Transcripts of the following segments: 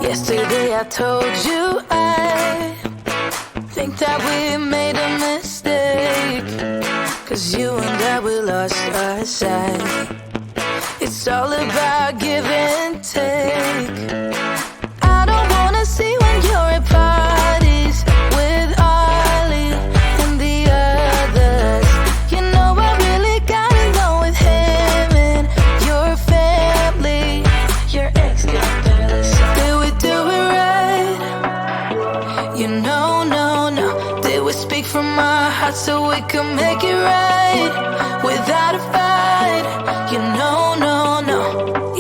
Yesterday I told you I think that we made a mistake, 'cause you and I, we lost our sight. It's all about give and take. I don't wanna see when you're at parties with Ollie and the others. You know I really got along with him and your family. Your ex got jealous. Did we do it right? You know, no. Did we speak from our hearts so we could make it right without a fight? You know, no.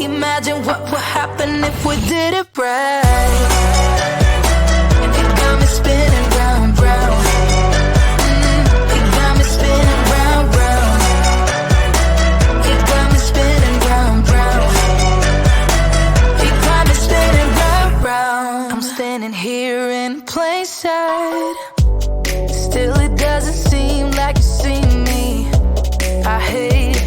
Imagine what would happen if we did it right. It got me spinning round, round. It got me spinning round, round. It got me spinning round, round. It got me spinning round, round. I'm standing here in plain sight. Still it doesn't seem like you see me. I hate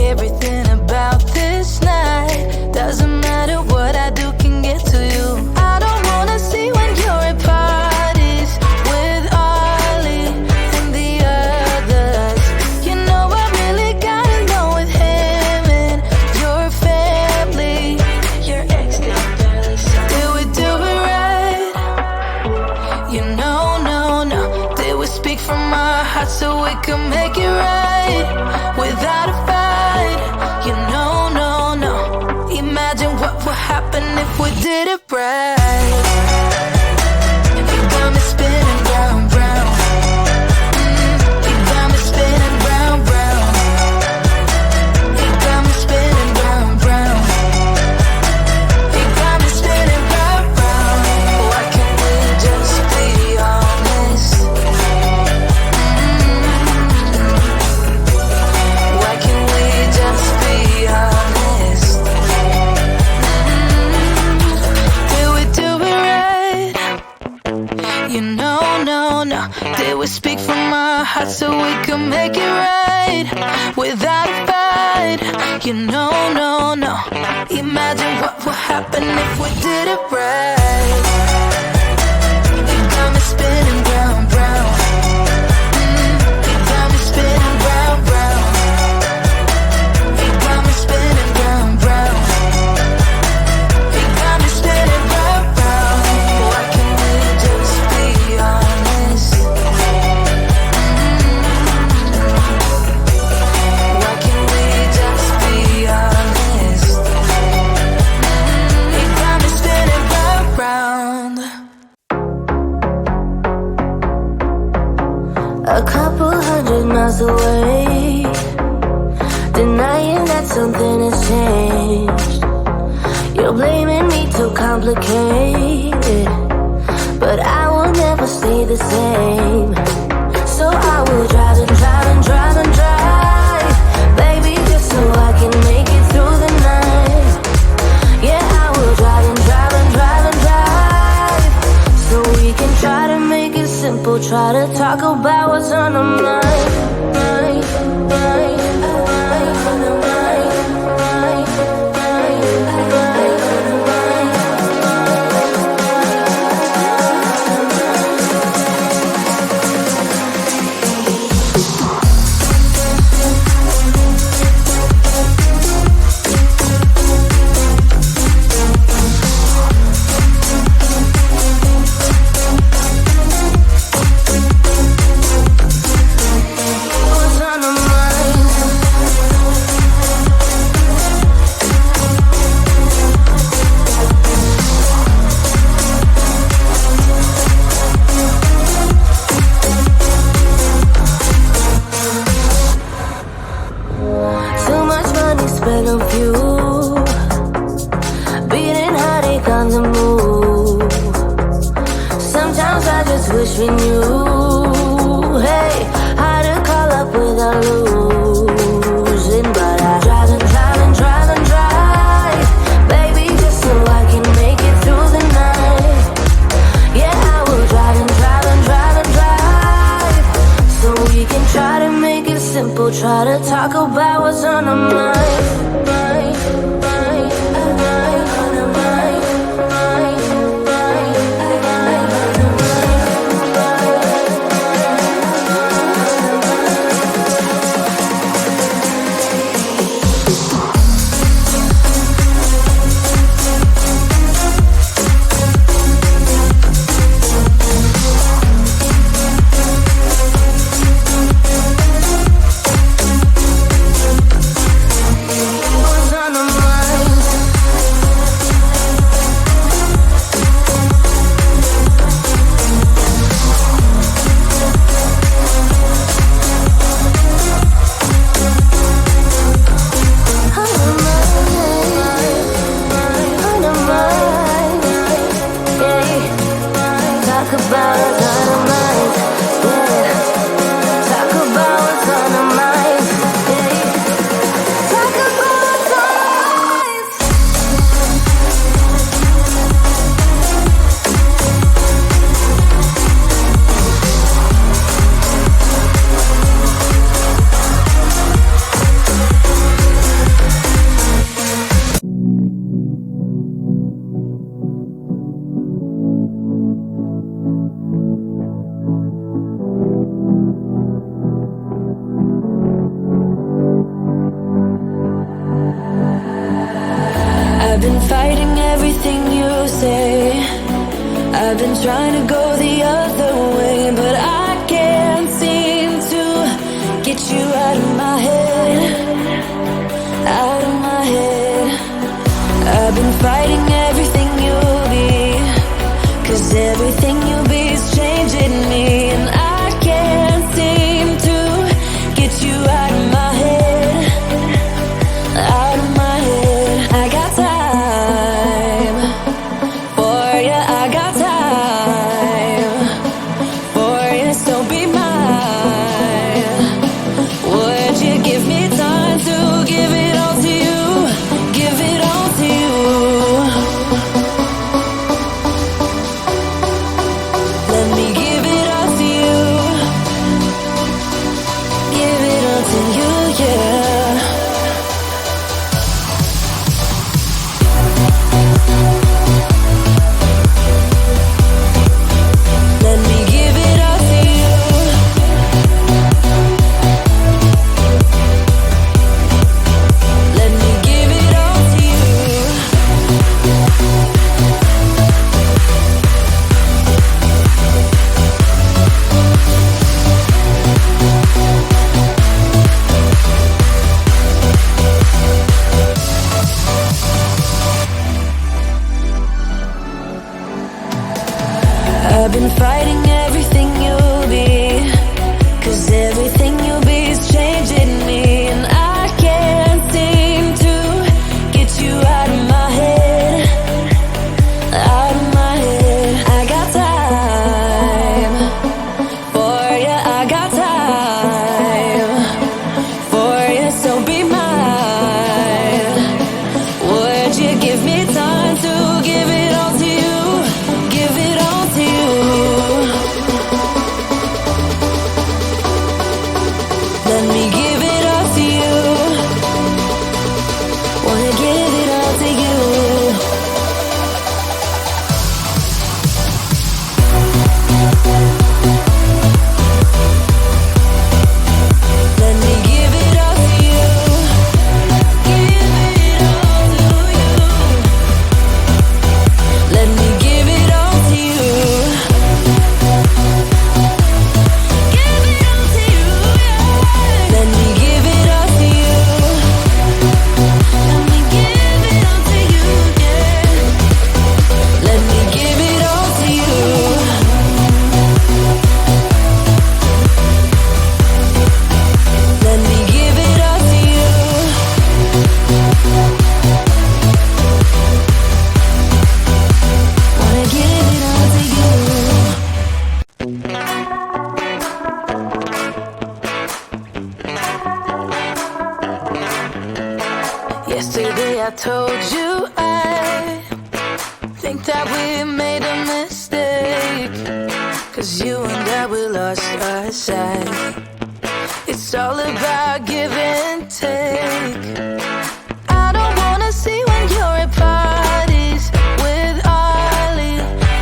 everything about this night. Doesn't matter what I do can get to you. I don't wanna see when you're at parties with Ollie and the others. You know I really got along with him and your family. Your ex got jealous. Did we do it right? You know, no. Did we speak from our hearts so we could make it right without a fight? You know, no. Imagine what would happen if we did it right. It got me spinning round, round. It got me spinning round, round. It got me spinning round, round. It got me spinning round, round. Why can't we just be honest? Why can't we just be honest? You know, no. Did we speak from our hearts so we could make it right without a fight? You know, no. Imagine what would happen if we did it right. It got me spinning round, round. It got me spinning round, round. It got me spinning round, round. It got me spinning round, round. Why can't we just be honest? Why can't we just be honest? It got me spinning round, round. A couple 100 miles away, denying that something has changed. You're blaming me too complicated, but I will never stay the same. So I will drive and drive and drive and drive, baby, just so I can make it through the night. Yeah, I will drive and drive and drive and drive, so we can try to make it simple. Try to talk about what's on our mind. Wish we knew, hey, how to call up without losing. But I drive and drive and drive and drive, baby, just so I can make it through the night. Yeah, I will drive and drive and drive and drive, so we can try to make it simple. Try to talk about what's on our mind. I've been trying to go the other way, but I can't seem to get you out of my head, out of my head. I've been fighting everything you'll be, 'cause everything you'll be is changing me, and I can't seem to get you out of my head, out of my head. I got time for you, I got time for you, so be mine. Would you give me time to give it all to you, give it all to you? Let me give it all to you, give it all to you, yeah. Let me give it all to you. Let me give it all to you. I've been fighting everything you'll be, 'cause everything you'll be is changing me, and I can't seem to get you out of my head, out of my head. I got time for you, I got time for you, so be mine. Would you give me time to give it all to you, give it all to you? Let me give it all to you. Wanna give it all to you. Let me give it all to you. Give it all to you. Let me give it all to you. Give it all to you, yeah. Let me give it all to you. Let me give it all to you, yeah. Let me give it all to you. Let me give it all to you. Wanna give it all to you. Yesterday I told you I think that we made a mistake, 'cause you and I, we lost our sight. It's all about give and take. I don't wanna see when you're at parties with Ollie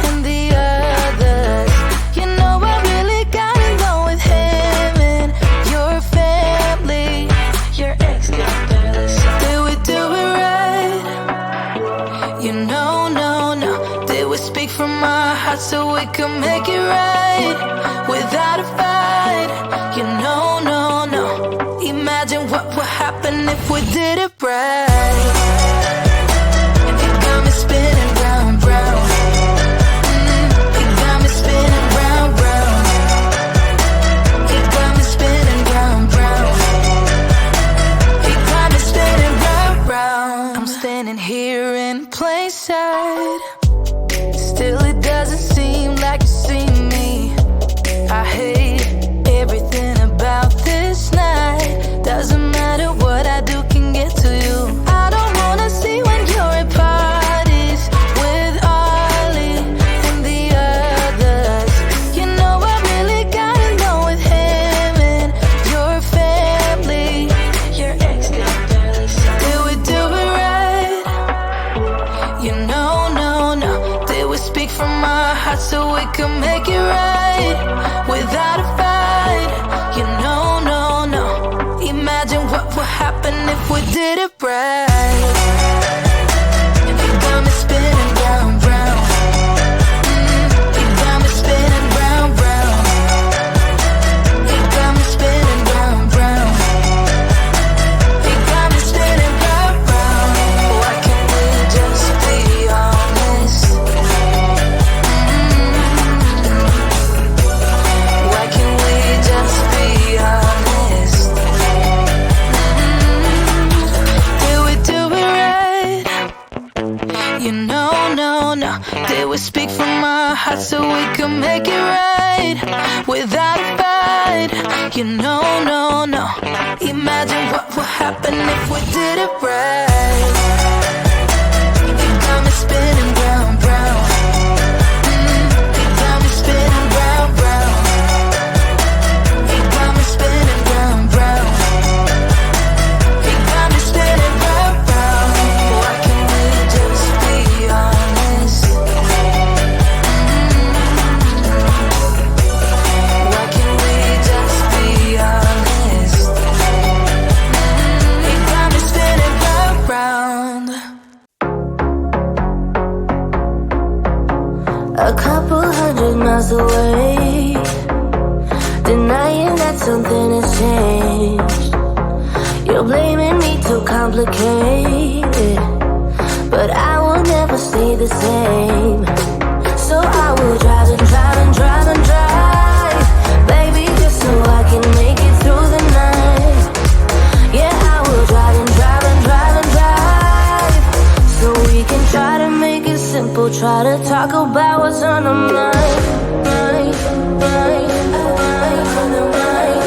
and the others. You know I really got along with him and your family, your ex got barely. Did we do it right? You know, no, no. Did we speak from our hearts so we could make it right without a fight? You know, no, no. Imagine what would happen if we did it right. It got me spinning round, round. It got me spinning round, round. It got me spinning round, round. It got me spinning round, round. I'm standing here in plain sight. Still it doesn't seem like you see me. I hate everything about this night. Doesn't matter what I do can get to you. I don't wanna see when you're at parties with Ollie and the others. You know I really got along with him and your family, your ex got barely. Did we do it right? You know, no, no. Did we speak from our hearts so we could make it right without a fight? You know, no, no. Imagine what would happen if we did it right. It got me spinning round, round. no, no. Did we speak from our hearts so we could make it right without a fight? You know, no, no. Imagine what would happen if we did it right. You got me spinning round, round. You got me spinning round, round. You got me spinning round, round. You got me spinning round, round. Why can't we just be honest? Why can't we just be honest? You got me spinning round, round. A couple hundred miles away, denying that something has changed. You're blaming me too complicated, but I will never stay the same. So I will drive and drive and drive and drive, baby, just so I can make it through the night. Yeah, I will drive and drive and drive and drive, so we can try to make it simple. Try to talk about what's on the mind, mind, mind, mind, mind.